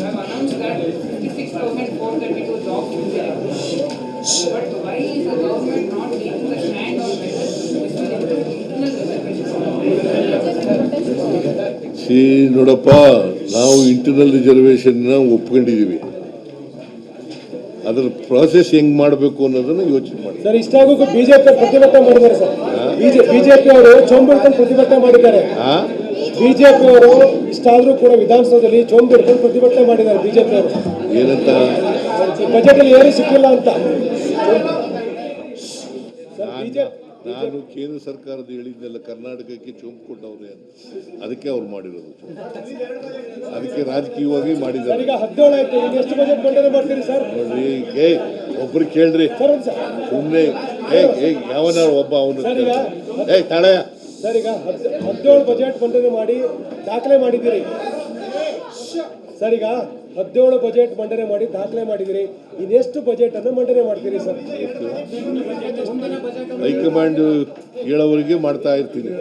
have announced that 56,432 jobs will be removed. But why is the government not taking the stand on whether this will improve internal reservation? C ನೋಡಪ್ಪ, ನಾವು internal ರಿಸರ್ವೇಷನ್ನ ಒಪ್ಕೊಂಡಿದ್ದೀವಿ. ಅದರ process ಹೆಂಗ್ ಮಾಡಬೇಕು ಅನ್ನೋದನ್ನ ಯೋಚನೆ ಮಾಡಿ sir. ಇಷ್ಟಾಗೂ BJP ಪ್ರತಿಭಟನೆ ಮಾಡಿದ್ದಾರೆ ಸರ್. ಬಿಜೆಪಿ ಅವರು ಚೋಂಬಿಡ್ಕೊಂಡು ಪ್ರತಿಭಟನೆ ಮಾಡಿದ್ದಾರೆ. ಬಿಜೆಪಿ ಅವರು ಇಷ್ಟಾದ್ರೂ ಕೂಡ ವಿಧಾನಸೌಧದಲ್ಲಿ ಚೋಂಬಿಡ್ಕೊಂಡು ಪ್ರತಿಭಟನೆ ಮಾಡಿದ್ದಾರೆ ಬಿಜೆಪಿ ಅವರು. ಏನಂತ? ಬಜೆಟ್ ಅಲ್ಲಿ ಏನು ಸಿಕ್ಕಿಲ್ಲ ಅಂತ. ನಾನು ಕೇಂದ್ರ ಸರ್ಕಾರದ ಹೇಳಿದ್ದೆಲ್ಲ ಕರ್ನಾಟಕಕ್ಕೆ ಚುಂಬು ಕೊಟ್ಟವ್ರೆ ಅಂತ, ಅದಕ್ಕೆ ಅವ್ರು ಮಾಡಿರೋದು. ಅದಕ್ಕೆ ರಾಜಕೀಯವಾಗಿ ಮಾಡಿದ್ದಾರೆ. ಈಗ 17 ಆಯ್ತು, ಈಗ ಎಷ್ಟು ಬಜೆಟ್ ಮಂಡನೆ ಮಾಡ್ತೀರಿ ಸರ್? ನೋಡ್ರಿ, ಒಬ್ರು ಕೇಳ್ರಿ ಸುಮ್ಮನೆ. ಯಾವನ ಒಬ್ಬ ಅವನು ತಡೆಯ ಸರ್. ಈಗ 17 ಬಜೆಟ್ ಮಂಡನೆ ಮಾಡಿ ದಾಖಲೆ ಮಾಡಿದ್ದೀರಿ ಸರ್. ಈಗ 17 ಬಜೆಟ್ ಮಂಡನೆ ಮಾಡಿ ದಾಖಲೆ ಮಾಡಿದಿರಿ. ಇನ್ನೆಷ್ಟು ಬಜೆಟ್ ಅನ್ನು ಮಂಡನೆ ಮಾಡ್ತೀರಿ ಸರ್? ಹೈಕಮಾಂಡ್ ಹೇಳೋವರೆಗೆ ಮಾಡ್ತಾ ಇರ್ತೀನಿ.